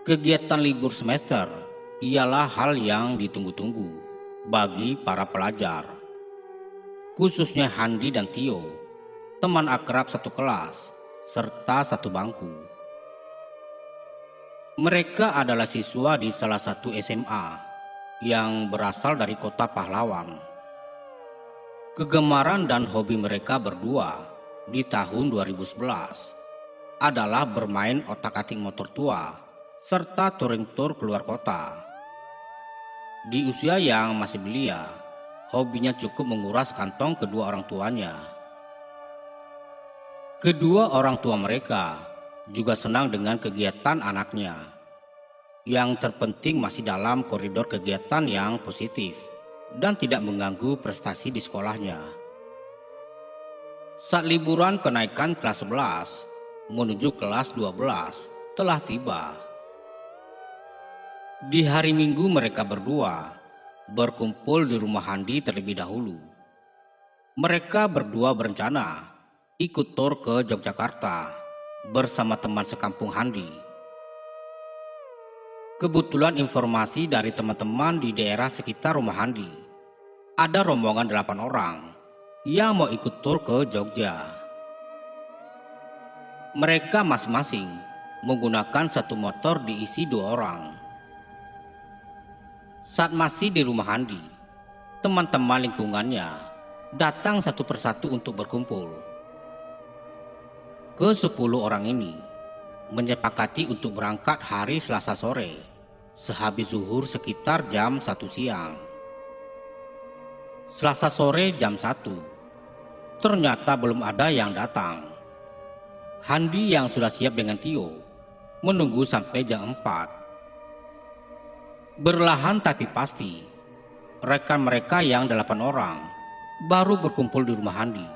Kegiatan libur semester ialah hal yang ditunggu-tunggu bagi para pelajar, khususnya Handi dan Tio, teman akrab satu kelas, serta satu bangku. Mereka adalah siswa di salah satu SMA yang berasal dari kota pahlawan. Kegemaran dan hobi mereka berdua di tahun 2011 adalah bermain otak-atik motor tua serta touring tour keluar kota. Di usia yang masih belia, hobinya cukup menguras kantong kedua orang tuanya. Kedua orang tua mereka juga senang dengan kegiatan anaknya. Yang terpenting masih dalam koridor kegiatan yang positif dan tidak mengganggu prestasi di sekolahnya. Saat liburan kenaikan kelas 11 menuju kelas 12 telah tiba. Di hari Minggu mereka berdua berkumpul di rumah Handi terlebih dahulu. Mereka berdua berencana ikut tur ke Yogyakarta bersama teman sekampung Handi. Kebetulan informasi dari teman-teman di daerah sekitar rumah Handi, ada rombongan 8 orang yang mau ikut tur ke Jogja. Mereka masing-masing menggunakan satu motor diisi 2 orang. Saat masih di rumah Handi, teman-teman lingkungannya datang satu persatu untuk berkumpul. Ke-10 orang ini menyepakati untuk berangkat hari Selasa sore sehabis zuhur sekitar jam 1 siang. Selasa sore jam 1, ternyata belum ada yang datang. Handi yang sudah siap dengan Tio menunggu sampai jam 4. Berlahan tapi pasti, rekan mereka yang 8 orang baru berkumpul di rumah Handi.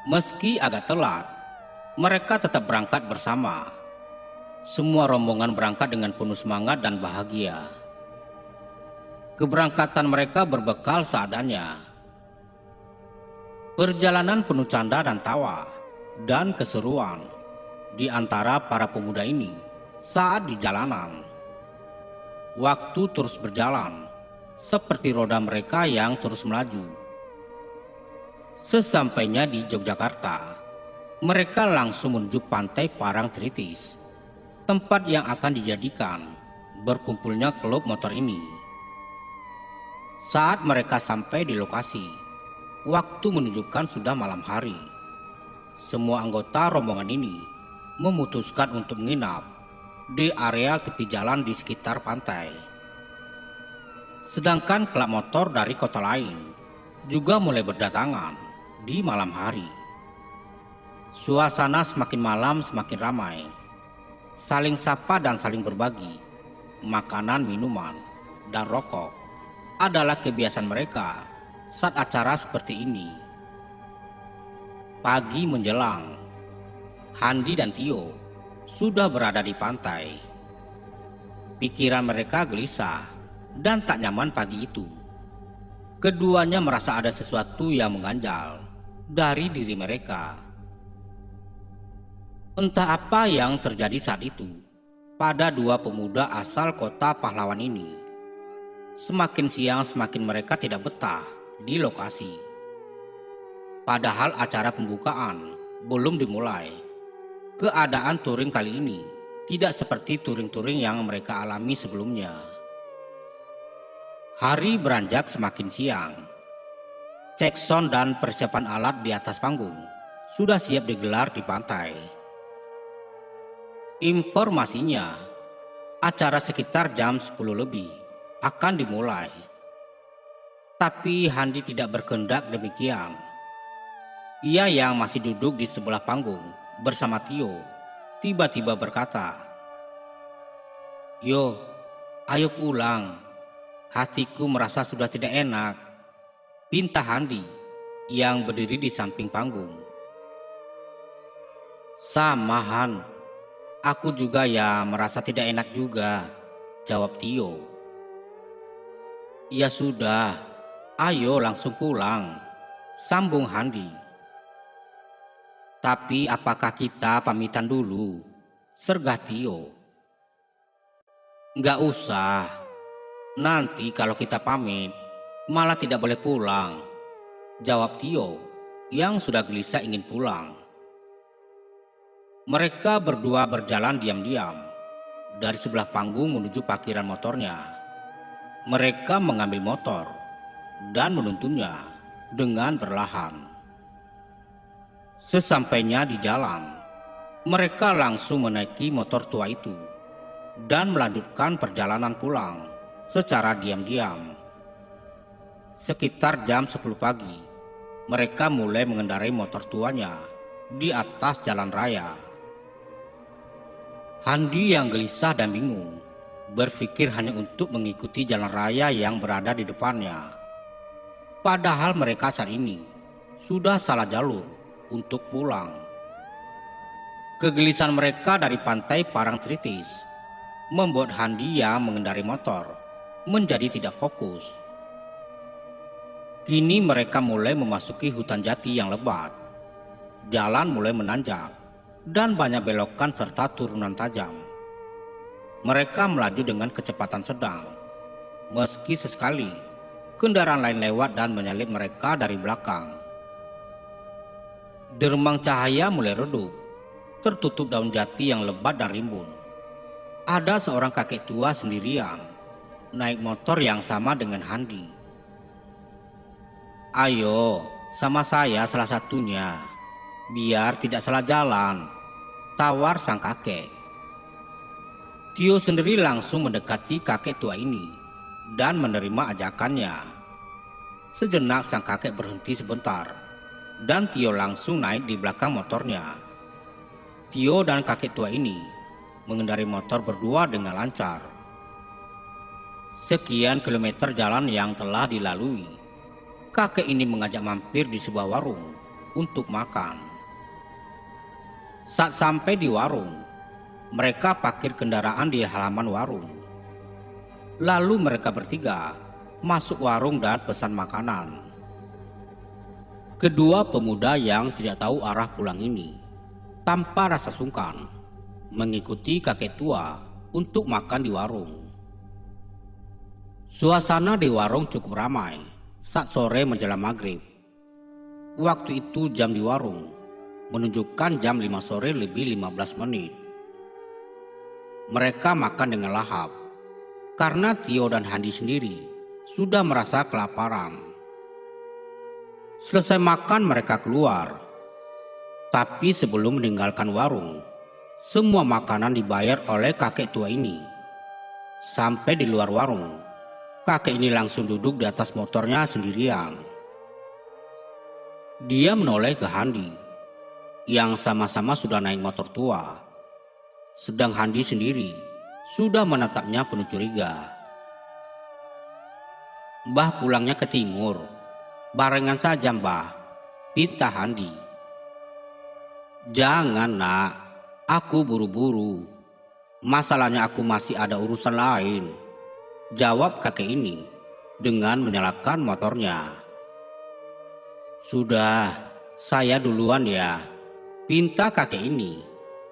Meski agak telat, mereka tetap berangkat bersama. Semua rombongan berangkat dengan penuh semangat dan bahagia. Keberangkatan mereka berbekal seadanya. Perjalanan penuh canda dan tawa dan keseruan di antara para pemuda ini saat di jalanan. Waktu terus berjalan seperti roda mereka yang terus melaju. Sesampainya di Yogyakarta, mereka langsung menuju pantai Parangtritis, tempat yang akan dijadikan berkumpulnya klub motor ini. Saat mereka sampai di lokasi, waktu menunjukkan sudah malam hari. Semua anggota rombongan ini memutuskan untuk menginap di area tepi jalan di sekitar pantai. Sedangkan klub motor dari kota lain juga mulai berdatangan di malam hari. Suasana semakin malam semakin ramai. Saling sapa dan saling berbagi makanan, minuman, dan rokok adalah kebiasaan mereka saat acara seperti ini. Pagi menjelang, Handi dan Tio sudah berada di pantai. Pikiran mereka gelisah dan tak nyaman pagi itu. Keduanya merasa ada sesuatu yang mengganjal dari diri mereka. Entah apa yang terjadi saat itu pada dua pemuda asal kota pahlawan ini. Semakin siang semakin mereka tidak betah di lokasi. Padahal acara pembukaan belum dimulai. Keadaan touring kali ini tidak seperti touring-touring yang mereka alami sebelumnya. Hari beranjak semakin siang. Cek sound dan persiapan alat di atas panggung sudah siap digelar di pantai. Informasinya, acara sekitar jam 10 lebih akan dimulai. Tapi Handi tidak berkehendak demikian. Ia yang masih duduk di sebelah panggung bersama Tio tiba-tiba berkata, "Yo, ayo pulang. Hatiku merasa sudah tidak enak," pinta Handi yang berdiri di samping panggung. "Sama Han, aku juga ya merasa tidak enak juga," jawab Tio. "Ya sudah, ayo langsung pulang," sambung Handi. "Tapi apakah kita pamitan dulu?" sergah Tio. Nggak usah, nanti kalau kita pamit, malah tidak boleh pulang, jawab Tio yang sudah gelisah ingin pulang. Mereka berdua berjalan diam-diam dari sebelah panggung menuju parkiran motornya. Mereka mengambil motor dan menuntunnya dengan perlahan. Sesampainya di jalan, mereka langsung menaiki motor tua itu dan melanjutkan perjalanan pulang secara diam-diam. Sekitar jam 10 pagi, mereka mulai mengendarai motor tuanya di atas jalan raya. Handi yang gelisah dan bingung berpikir hanya untuk mengikuti jalan raya yang berada di depannya. Padahal mereka saat ini sudah salah jalur untuk pulang. Kegelisahan mereka dari pantai Parangtritis membuat Handi yang mengendarai motor menjadi tidak fokus. Kini mereka mulai memasuki hutan jati yang lebat. Jalan mulai menanjak dan banyak belokan serta turunan tajam. Mereka melaju dengan kecepatan sedang, meski sesekali kendaraan lain lewat dan menyalip mereka dari belakang. Dermang cahaya mulai redup, tertutup daun jati yang lebat dan rimbun. Ada seorang kakek tua sendirian, naik motor yang sama dengan Handi. "Ayo, sama saya salah satunya, biar tidak salah jalan," tawar sang kakek. Tio sendiri langsung mendekati kakek tua ini dan menerima ajakannya. Sejenak sang kakek berhenti sebentar dan Tio langsung naik di belakang motornya. Tio dan kakek tua ini mengendarai motor berdua dengan lancar. Sekian kilometer jalan yang telah dilalui, kakek ini mengajak mampir di sebuah warung untuk makan. Saat sampai di warung, mereka parkir kendaraan di halaman warung. Lalu mereka bertiga masuk warung dan pesan makanan. Kedua pemuda yang tidak tahu arah pulang ini tanpa rasa sungkan mengikuti kakek tua untuk makan di warung. Suasana di warung cukup ramai saat sore menjelang maghrib. Waktu itu jam di warung menunjukkan jam 5 sore lebih 15 menit. Mereka makan dengan lahap karena Tio dan Handi sendiri sudah merasa kelaparan. Selesai makan mereka keluar. Tapi sebelum meninggalkan warung, semua makanan dibayar oleh kakek tua ini. Sampai di luar warung, kakek ini langsung duduk di atas motornya sendirian. Dia menoleh ke Handi yang sama-sama sudah naik motor tua. Sedang Handi sendiri sudah menatapnya penuh curiga. "Mbah pulangnya ke timur. Barengan saja Mbah," pinta Handi. "Jangan nak, aku buru-buru. Masalahnya aku masih ada urusan lain," jawab kakek ini dengan menyalakan motornya. "Sudah, saya duluan ya," pinta kakek ini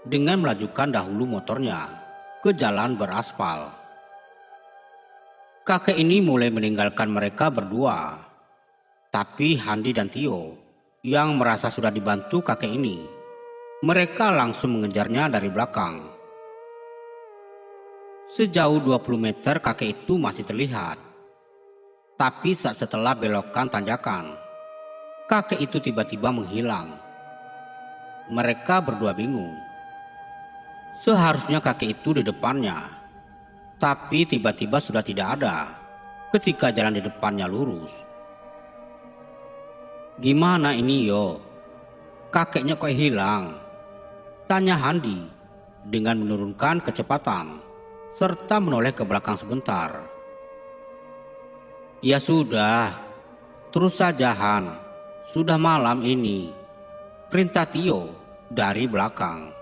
dengan melajukan dahulu motornya ke jalan beraspal. Kakek ini mulai meninggalkan mereka berdua. Tapi Handi dan Tio yang merasa sudah dibantu kakek ini, mereka langsung mengejarnya dari belakang. Sejauh 20 meter kakek itu masih terlihat. Tapi saat setelah belokan tanjakan, kakek itu tiba-tiba menghilang. Mereka berdua bingung. Seharusnya kakek itu di depannya, tapi tiba-tiba sudah tidak ada ketika jalan di depannya lurus. "Gimana ini yo? Kakeknya kok hilang?" tanya Handi dengan menurunkan kecepatan serta menoleh ke belakang sebentar. "Ya sudah, terus saja Han, sudah malam ini," perintah Tio dari belakang.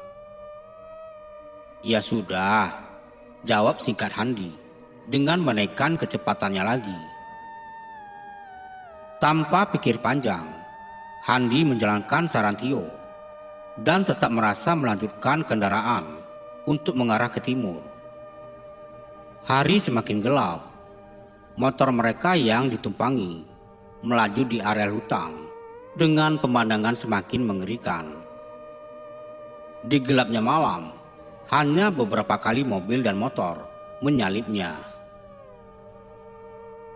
"Ya sudah," jawab singkat Handi dengan menaikkan kecepatannya lagi. Tanpa pikir panjang, Handi menjalankan saran Tio dan tetap merasa melanjutkan kendaraan untuk mengarah ke timur. Hari semakin gelap. Motor mereka yang ditumpangi melaju di area hutan dengan pemandangan semakin mengerikan. Di gelapnya malam, hanya beberapa kali mobil dan motor menyalipnya.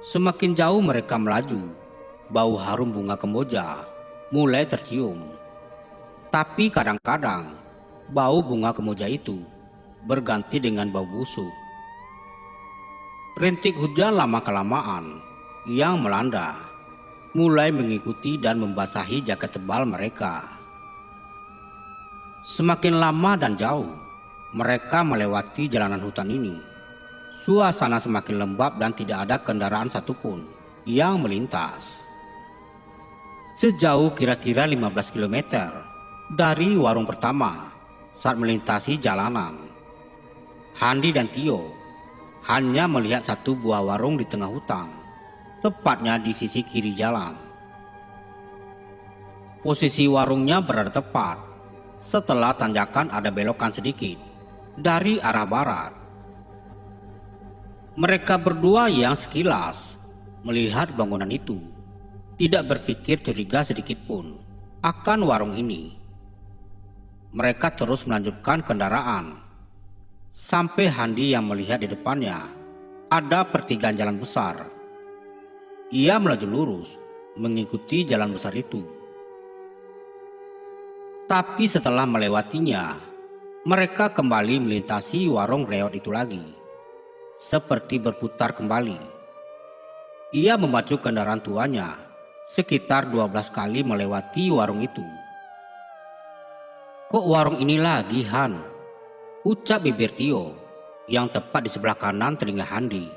Semakin jauh mereka melaju, bau harum bunga kemboja mulai tercium. Tapi kadang-kadang bau bunga kemboja itu berganti dengan bau busuk. Rintik hujan lama-kelamaan yang melanda mulai mengikuti dan membasahi jaket tebal mereka. Semakin lama dan jauh mereka melewati jalanan hutan ini, suasana semakin lembab dan tidak ada kendaraan satupun yang melintas. Sejauh kira-kira 15 km dari warung pertama saat melintasi jalanan, Handi dan Tio hanya melihat satu buah warung di tengah hutan, tepatnya di sisi kiri jalan. Posisi warungnya berada tepat setelah tanjakan ada belokan sedikit dari arah barat. Mereka berdua yang sekilas melihat bangunan itu tidak berpikir curiga sedikit pun akan warung ini. Mereka terus melanjutkan kendaraan sampai Handi yang melihat di depannya ada pertigaan jalan besar. Ia melaju lurus mengikuti jalan besar itu. Tapi setelah melewatinya, mereka kembali melintasi warung reot itu lagi, seperti berputar kembali. Ia memacu kendaraan tuanya sekitar 12 kali melewati warung itu. "Kok warung ini lagi, Han?" ucap bibir Tio yang tepat di sebelah kanan telinga Handi.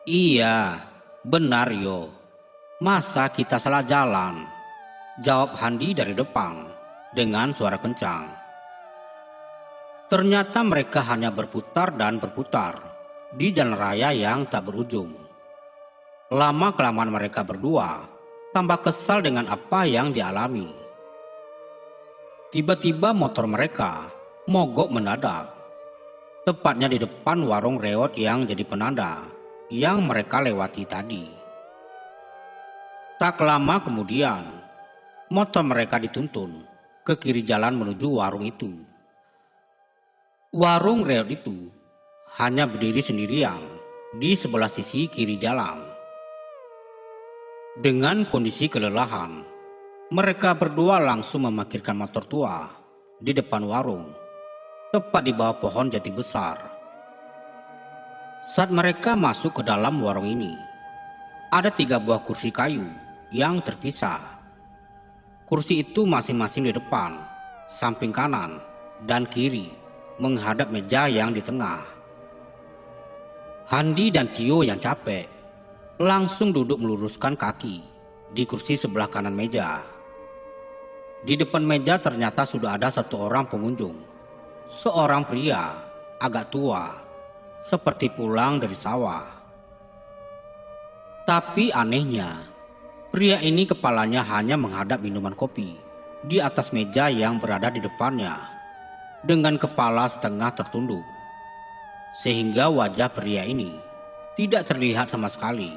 "Iya, benar Yo. Masa kita salah jalan?" jawab Handi dari depan dengan suara kencang. Ternyata mereka hanya berputar dan berputar di jalan raya yang tak berujung. Lama-kelamaan mereka berdua tambah kesal dengan apa yang dialami. Tiba-tiba motor mereka mogok mendadak, tepatnya di depan warung reot yang jadi penanda yang mereka lewati tadi. Tak lama kemudian, motor mereka dituntun ke kiri jalan menuju warung itu. Warung reot itu hanya berdiri sendirian di sebelah sisi kiri jalan. Dengan kondisi kelelahan, mereka berdua langsung memarkirkan motor tua di depan warung, tepat di bawah pohon jati besar. Saat mereka masuk ke dalam warung ini, ada 3 buah kursi kayu yang terpisah. Kursi itu masing-masing di depan, samping kanan, dan kiri menghadap meja yang di tengah. Handi dan Tio yang capek langsung duduk meluruskan kaki di kursi sebelah kanan meja. Di depan meja ternyata sudah ada 1 orang pengunjung, seorang pria agak tua, seperti pulang dari sawah. Tapi anehnya, pria ini kepalanya hanya menghadap minuman kopi di atas meja yang berada di depannya, dengan kepala setengah tertunduk, sehingga wajah pria ini tidak terlihat sama sekali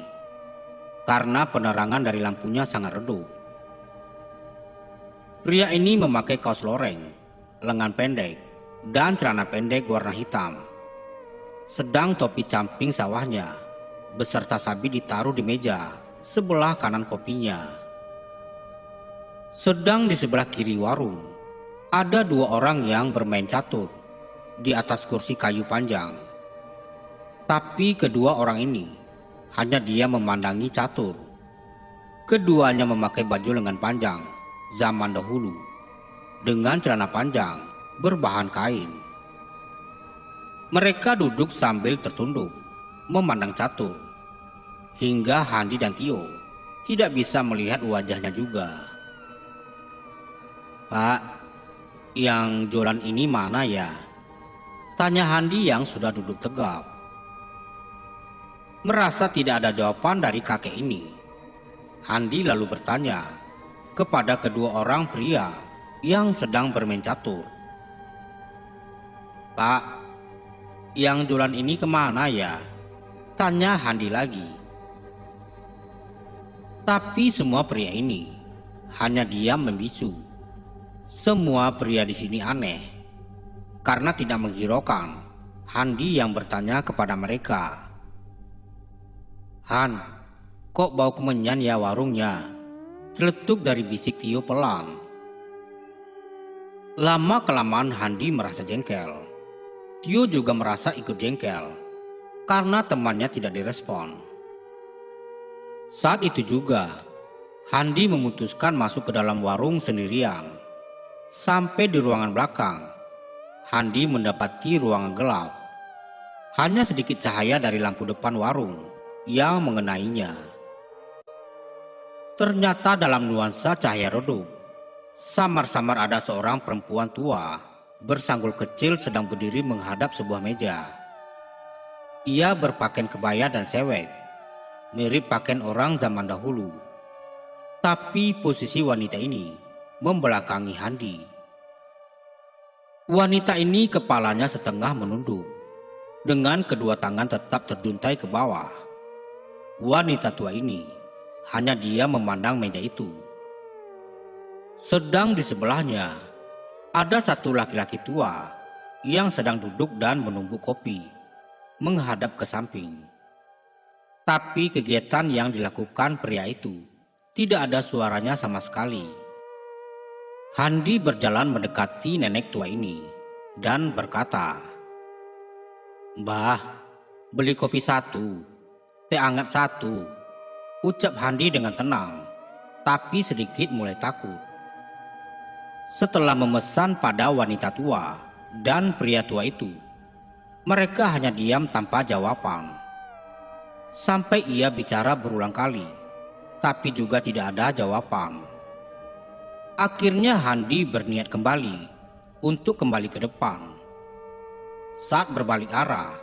karena penerangan dari lampunya sangat redup. Pria ini memakai kaos loreng, lengan pendek, dan celana pendek warna hitam. Sedang topi camping sawahnya beserta sabit ditaruh di meja sebelah kanan kopinya. Sedang di sebelah kiri warung ada 2 orang yang bermain catur di atas kursi kayu panjang. Tapi kedua orang ini hanya diam memandangi catur. Keduanya memakai baju lengan panjang zaman dahulu dengan celana panjang berbahan kain. Mereka duduk sambil tertunduk memandang catur, hingga Handi dan Tio tidak bisa melihat wajahnya juga. "Pak, yang jualan ini mana ya?" tanya Handi yang sudah duduk tegap. Merasa tidak ada jawaban dari kakek ini, Handi lalu bertanya kepada kedua orang pria yang sedang bermain catur. "Pak, Yang jualan ini kemana ya? Tanya Handi lagi. Tapi semua pria ini hanya diam membisu. Semua pria di sini aneh karena tidak menghiraukan Handi yang bertanya kepada mereka. Han, kok bau kemenyan ya warungnya? Celetuk dari bisik Tio pelan. Lama-kelamaan Handi merasa jengkel. Tio juga merasa ikut jengkel karena temannya tidak direspon. Saat itu juga Handi memutuskan masuk ke dalam warung sendirian. Sampai di ruangan belakang, Handi mendapati ruangan gelap. Hanya sedikit cahaya dari lampu depan warung yang mengenainya. Ternyata dalam nuansa cahaya redup, samar-samar ada seorang perempuan tua bersanggul kecil sedang berdiri menghadap sebuah meja. Ia berpakaian kebaya dan sewek, mirip pakaian orang zaman dahulu. Tapi posisi wanita ini membelakangi Handi. Wanita ini kepalanya setengah menunduk, dengan kedua tangan tetap terjuntai ke bawah. Wanita tua ini hanya diam memandang meja itu. Sedang di sebelahnya ada satu laki-laki tua yang sedang duduk dan menumbuk kopi, menghadap ke samping. Tapi kegiatan yang dilakukan pria itu tidak ada suaranya sama sekali. Handi berjalan mendekati nenek tua ini dan berkata, "Mbah, beli kopi satu, teh hangat satu," ucap Handi dengan tenang, tapi sedikit mulai takut. Setelah memesan pada wanita tua dan pria tua itu, mereka hanya diam tanpa jawaban. Sampai ia bicara berulang kali, tapi juga tidak ada jawaban. Akhirnya Handi berniat kembali untuk kembali ke depan. Saat berbalik arah,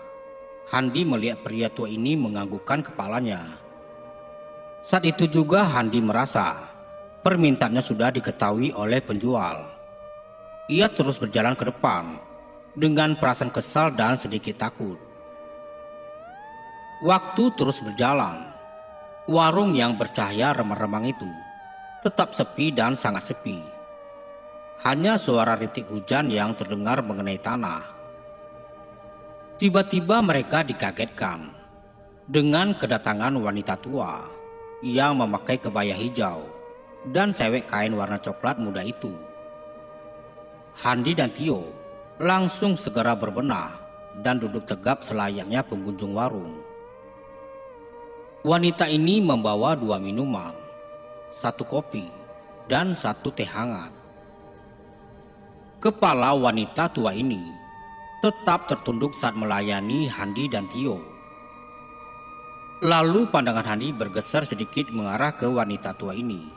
Handi melihat pria tua ini menganggukkan kepalanya. Saat itu juga Handi merasa permintaannya sudah diketahui oleh penjual. Ia terus berjalan ke depan dengan perasaan kesal dan sedikit takut. Waktu terus berjalan. Warung yang bercahaya remang-remang itu tetap sepi dan sangat sepi. Hanya suara rintik hujan yang terdengar mengenai tanah. Tiba-tiba mereka dikagetkan dengan kedatangan wanita tua yang memakai kebaya hijau dan sewek kain warna coklat muda itu. Handi dan Tio langsung segera berbenah dan duduk tegap selayaknya pengunjung warung. Wanita ini membawa 2 minuman, 1 kopi dan 1 teh hangat. Kepala wanita tua ini tetap tertunduk saat melayani Handi dan Tio. Lalu pandangan Handi bergeser sedikit mengarah ke wanita tua ini.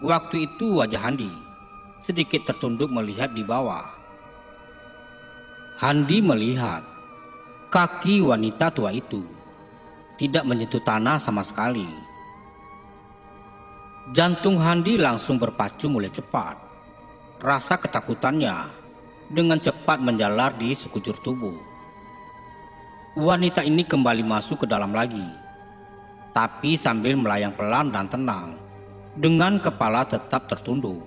Waktu itu wajah Handi sedikit tertunduk melihat di bawah. Handi melihat kaki wanita tua itu tidak menyentuh tanah sama sekali. Jantung Handi langsung berpacu mulai cepat. Rasa ketakutannya dengan cepat menjalar di sekujur tubuh. Wanita ini kembali masuk ke dalam lagi, tapi sambil melayang pelan dan tenang, dengan kepala tetap tertunduk.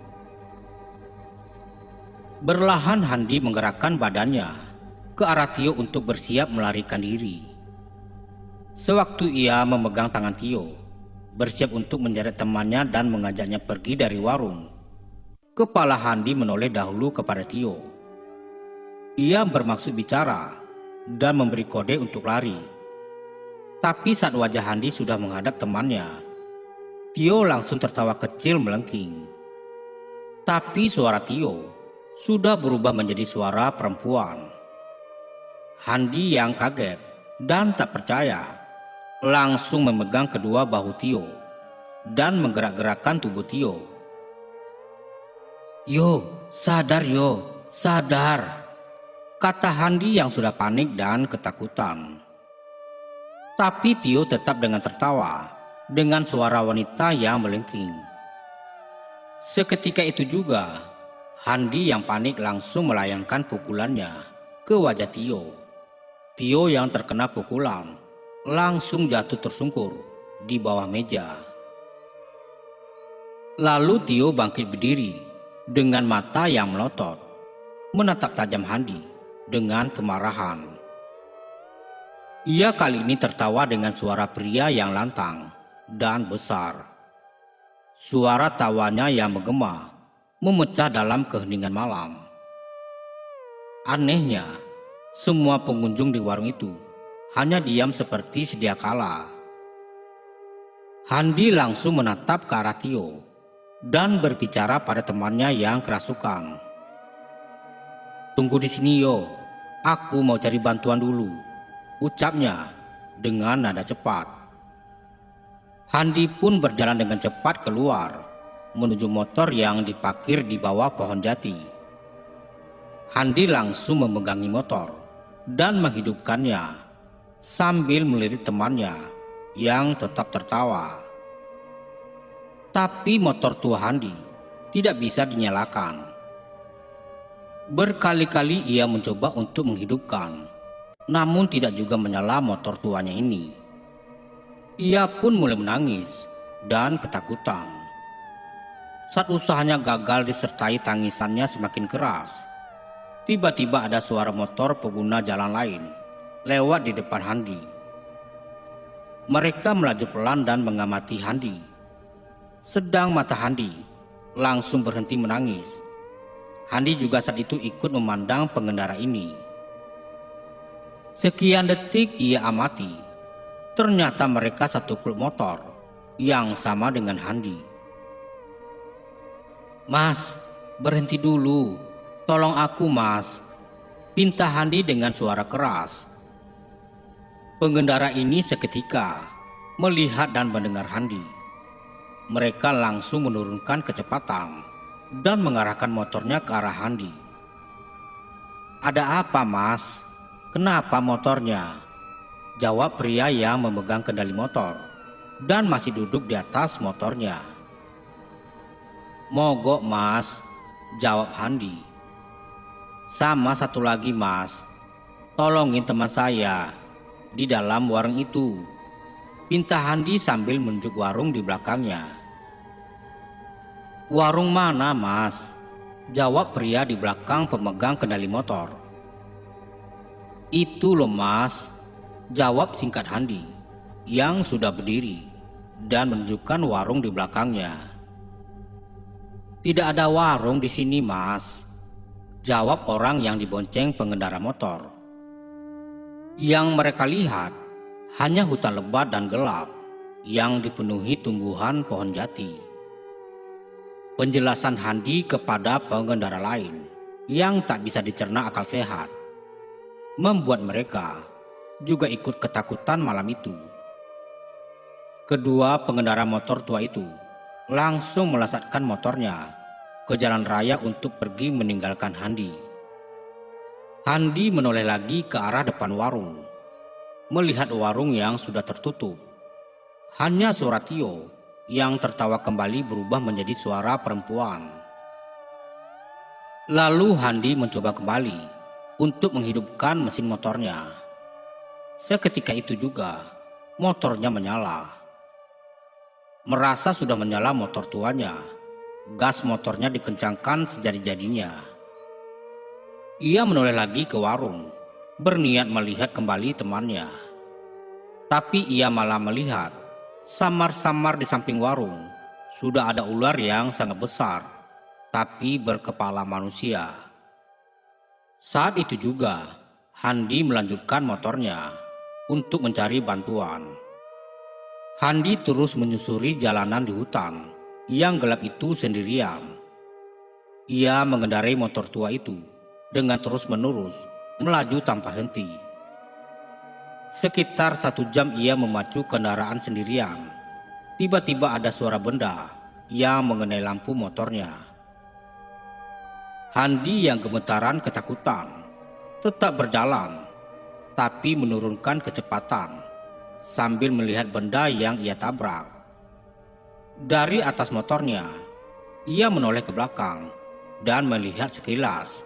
Berlahan Handi menggerakkan badannya ke arah Tio untuk bersiap melarikan diri. Sewaktu ia memegang tangan Tio, bersiap untuk menyeret temannya dan mengajaknya pergi dari warung, kepala Handi menoleh dahulu kepada Tio. Ia bermaksud bicara dan memberi kode untuk lari. Tapi saat wajah Handi sudah menghadap temannya, Tio langsung tertawa kecil melengking. Tapi suara Tio sudah berubah menjadi suara perempuan. Handi yang kaget dan tak percaya langsung memegang kedua bahu Tio dan menggerak-gerakkan tubuh Tio. "Yo, sadar yo, sadar," kata Handi yang sudah panik dan ketakutan. Tapi Tio tetap dengan tertawa dengan suara wanita yang melengking. Seketika itu juga Handi yang panik langsung melayangkan pukulannya ke wajah Tio. Tio yang terkena pukulan langsung jatuh tersungkur di bawah meja. Lalu Tio bangkit berdiri dengan mata yang melotot, menatap tajam Handi dengan kemarahan. Ia kali ini tertawa dengan suara pria yang lantang dan besar. Suara tawanya yang menggema memecah dalam keheningan malam. Anehnya, semua pengunjung di warung itu hanya diam seperti sedia kala. Handi langsung menatap ke arah Tio dan berbicara pada temannya yang kerasukan. "Tunggu di sini yo, aku mau cari bantuan dulu," ucapnya dengan nada cepat. Handi pun berjalan dengan cepat keluar menuju motor yang diparkir di bawah pohon jati. Handi langsung memegangi motor dan menghidupkannya sambil melirik temannya yang tetap tertawa. Tapi motor tua Handi tidak bisa dinyalakan. Berkali-kali ia mencoba untuk menghidupkan, namun tidak juga menyala motor tuanya ini. Ia pun mulai menangis dan ketakutan. Saat usahanya gagal disertai tangisannya semakin keras, tiba-tiba ada suara motor pengguna jalan lain lewat di depan Handi. Mereka melaju pelan dan mengamati Handi. Sedang mata Handi langsung berhenti menangis. Handi juga saat itu ikut memandang pengendara ini. Sekian detik ia amati. Ternyata mereka satu klub motor yang sama dengan Handi. "Mas, berhenti dulu. Tolong aku, Mas," pinta Handi dengan suara keras. Pengendara ini seketika melihat dan mendengar Handi. Mereka langsung menurunkan kecepatan dan mengarahkan motornya ke arah Handi. "Ada apa, Mas? Kenapa motornya?" jawab pria yang memegang kendali motor dan masih duduk di atas motornya. "Mogok, Mas," jawab Handi. "Sama satu lagi, Mas. Tolongin teman saya di dalam warung itu," pinta Handi sambil menunjuk warung di belakangnya. "Warung mana, Mas?" jawab pria di belakang pemegang kendali motor. "Itu loh, Mas," jawab singkat Handi yang sudah berdiri dan menunjukkan warung di belakangnya. "Tidak ada warung di sini, Mas," jawab orang yang dibonceng pengendara motor. Yang mereka lihat hanya hutan lebat dan gelap yang dipenuhi tumbuhan pohon jati. Penjelasan Handi kepada pengendara lain yang tak bisa dicerna akal sehat membuat mereka juga ikut ketakutan malam itu. Kedua pengendara motor tua itu langsung melesatkan motornya ke jalan raya untuk pergi meninggalkan Handi. Handi menoleh lagi ke arah depan warung, melihat warung yang sudah tertutup. Hanya suara Tio yang tertawa kembali berubah menjadi suara perempuan. Lalu Handi mencoba kembali untuk menghidupkan mesin motornya. Seketika itu juga motornya menyala. Merasa sudah menyala motor tuanya, gas motornya dikencangkan sejadi-jadinya. Ia menoleh lagi ke warung, berniat melihat kembali temannya. Tapi ia malah melihat samar-samar di samping warung sudah ada ular yang sangat besar, tapi berkepala manusia. Saat itu juga Handi melanjutkan motornya untuk mencari bantuan. Handi terus menyusuri jalanan di hutan yang gelap itu sendirian. Ia mengendarai motor tua itu dengan terus-menerus melaju tanpa henti. Sekitar 1 jam ia memacu kendaraan sendirian. Tiba-tiba ada suara benda yang mengenai lampu motornya. Handi yang gemetaran ketakutan tetap berjalan, tapi menurunkan kecepatan sambil melihat benda yang ia tabrak. Dari atas motornya, ia menoleh ke belakang dan melihat sekilas.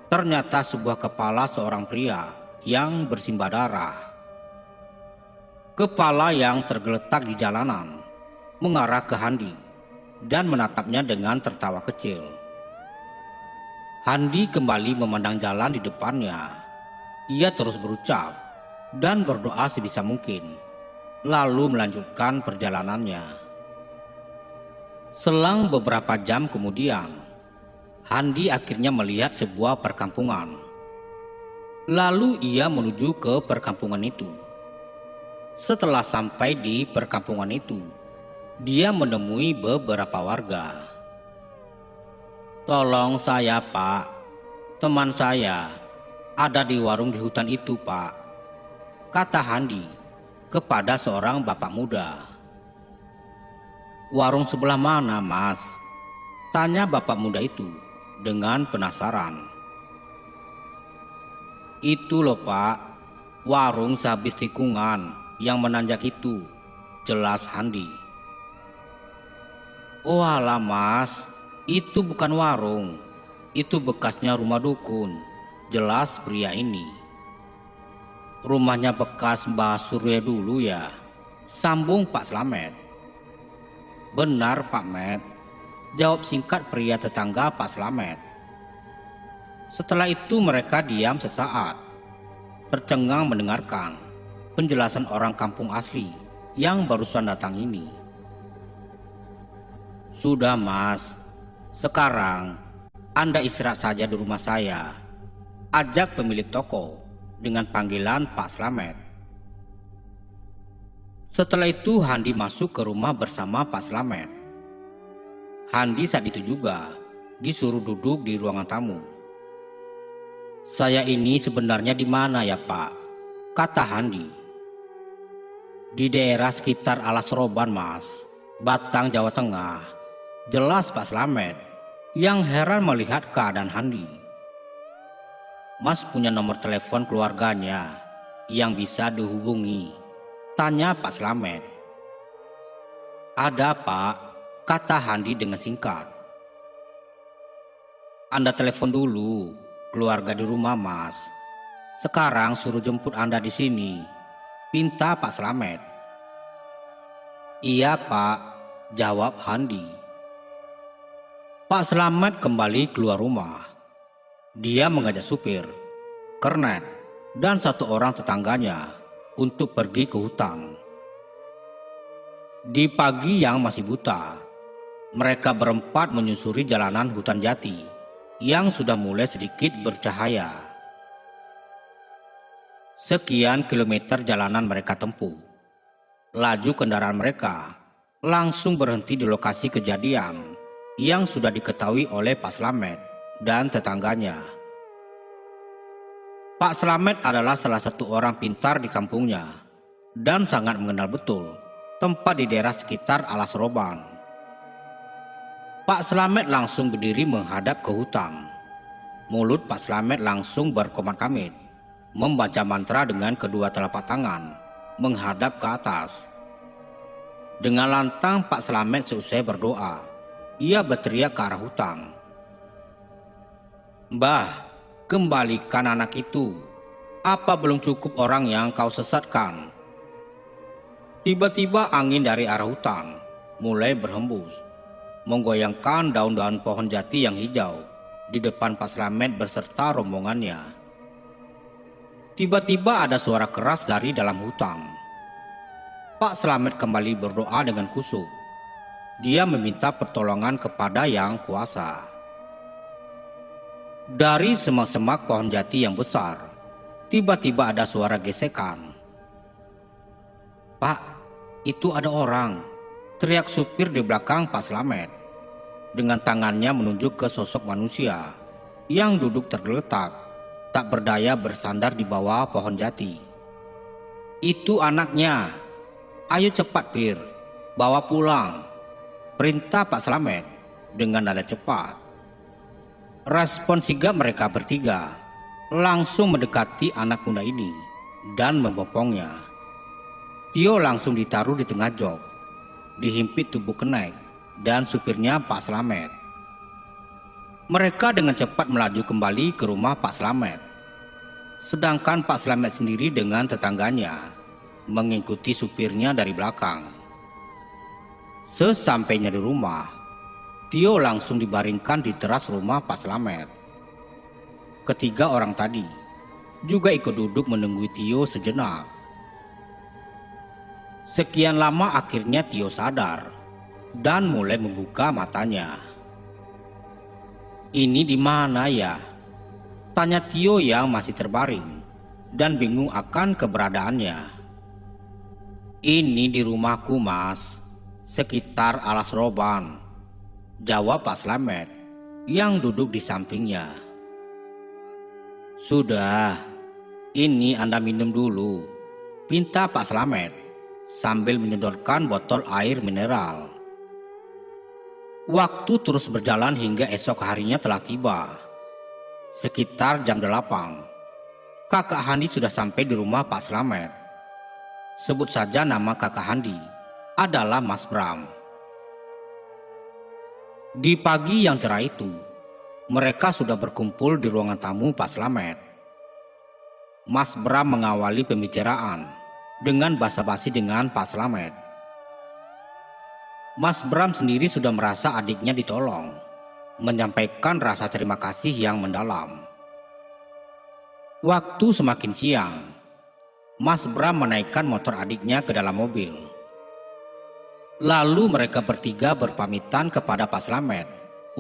Ternyata sebuah kepala seorang pria yang bersimbah darah. Kepala yang tergeletak di jalanan mengarah ke Handi dan menatapnya dengan tertawa kecil. Handi kembali memandang jalan di depannya. Ia terus berucap dan berdoa sebisa mungkin, lalu melanjutkan perjalanannya. Selang beberapa jam kemudian, Handi akhirnya melihat sebuah perkampungan. Lalu ia menuju ke perkampungan itu. Setelah sampai di perkampungan itu, dia menemui beberapa warga. "Tolong saya, Pak. Teman saya ada di warung di hutan itu, Pak," kata Handi kepada seorang bapak muda. "Warung sebelah mana, Mas?" tanya bapak muda itu dengan penasaran. "Itu loh, Pak, warung sehabis tikungan yang menanjak itu," jelas Handi. "Oh alah Mas, itu bukan warung, itu bekasnya rumah dukun," jelas pria ini. "Rumahnya bekas Mbah Surya dulu ya," sambung Pak Slamet. "Benar Pak Met," jawab singkat pria tetangga Pak Slamet. Setelah itu mereka diam sesaat, tercengang mendengarkan penjelasan orang kampung asli yang barusan datang ini. "Sudah Mas, sekarang Anda istirahat saja di rumah saya," ajak pemilik toko dengan panggilan Pak Slamet. Setelah itu Handi masuk ke rumah bersama Pak Slamet. Handi saat itu juga disuruh duduk di ruangan tamu. "Saya ini sebenarnya di mana ya Pak?" kata Handi. "Di daerah sekitar Alas Roban Mas, Batang, Jawa Tengah," jelas Pak Slamet yang heran melihat keadaan Handi. "Mas punya nomor telepon keluarganya yang bisa dihubungi?" tanya Pak Slamet. "Ada Pak," kata Handi dengan singkat. "Anda telepon dulu keluarga di rumah Mas. Sekarang suruh jemput Anda di sini," pinta Pak Slamet. "Iya Pak," jawab Handi. Pak Slamet kembali keluar rumah. Dia mengajak supir, kernet, dan satu orang tetangganya untuk pergi ke hutan. Di pagi yang masih buta, mereka berempat menyusuri jalanan hutan jati yang sudah mulai sedikit bercahaya. Sekian kilometer jalanan mereka tempuh. Laju kendaraan mereka langsung berhenti di lokasi kejadian yang sudah diketahui oleh Pak Slamet dan tetangganya. Pak Slamet adalah salah satu orang pintar di kampungnya dan sangat mengenal betul tempat di daerah sekitar Alas Roban. Pak Slamet langsung berdiri menghadap ke hutan. Mulut Pak Slamet langsung berkomat-kamit, membaca mantra dengan kedua telapak tangan menghadap ke atas. Dengan lantang Pak Slamet seusai berdoa, ia berteriak ke arah hutan. "Mbah, kembalikan anak itu. Apa belum cukup orang yang kau sesatkan?" Tiba-tiba angin dari arah hutan mulai berhembus, menggoyangkan daun-daun pohon jati yang hijau di depan Pak Slamet beserta rombongannya. Tiba-tiba ada suara keras dari dalam hutan. Pak Slamet kembali berdoa dengan khusyuk. Dia meminta pertolongan kepada Yang Kuasa. Dari semak-semak pohon jati yang besar, tiba-tiba ada suara gesekan. "Pak, itu ada orang," teriak supir di belakang Pak Slamet dengan tangannya menunjuk ke sosok manusia yang duduk tergeletak tak berdaya bersandar di bawah pohon jati. "Itu anaknya. Ayo cepat Pir, bawa pulang," perintah Pak Slamet dengan nada cepat. Respon sigap mereka bertiga langsung mendekati anak muda ini dan membopongnya. Tio langsung ditaruh di tengah jok, dihimpit tubuh kenek dan supirnya Pak Slamet. Mereka dengan cepat melaju kembali ke rumah Pak Slamet. Sedangkan Pak Slamet sendiri dengan tetangganya mengikuti supirnya dari belakang. Sesampainya di rumah, Tio langsung dibaringkan di teras rumah Pak Slamet. Ketiga orang tadi juga ikut duduk menunggu Tio sejenak. Sekian lama akhirnya Tio sadar dan mulai membuka matanya. "Ini di mana ya?" tanya Tio yang masih terbaring dan bingung akan keberadaannya. "Ini di rumahku, Mas, sekitar alas roban," jawab Pak Slamet yang duduk di sampingnya. "Sudah, ini Anda minum dulu," pinta Pak Slamet sambil menyedorkan botol air mineral. Waktu terus berjalan hingga esok harinya telah tiba. Sekitar jam 8, Kakak Handi sudah sampai di rumah Pak Slamet. Sebut saja nama Kakak Handi adalah Mas Bram. Di pagi yang cerah itu, mereka sudah berkumpul di ruangan tamu Pak Slamet. Mas Bram mengawali pembicaraan dengan basa-basi dengan Pak Slamet. Mas Bram sendiri sudah merasa adiknya ditolong, menyampaikan rasa terima kasih yang mendalam. Waktu semakin siang, Mas Bram menaikkan motor adiknya ke dalam mobil. Lalu mereka bertiga berpamitan kepada Pak Slamet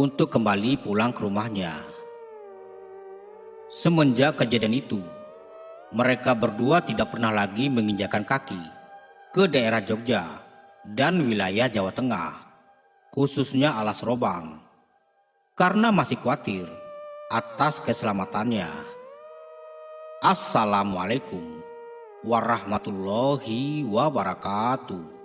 untuk kembali pulang ke rumahnya. Semenjak kejadian itu, mereka berdua tidak pernah lagi menginjakan kaki ke daerah Jogja dan wilayah Jawa Tengah, khususnya alas roban, karena masih khawatir atas keselamatannya. Assalamualaikum warahmatullahi wabarakatuh.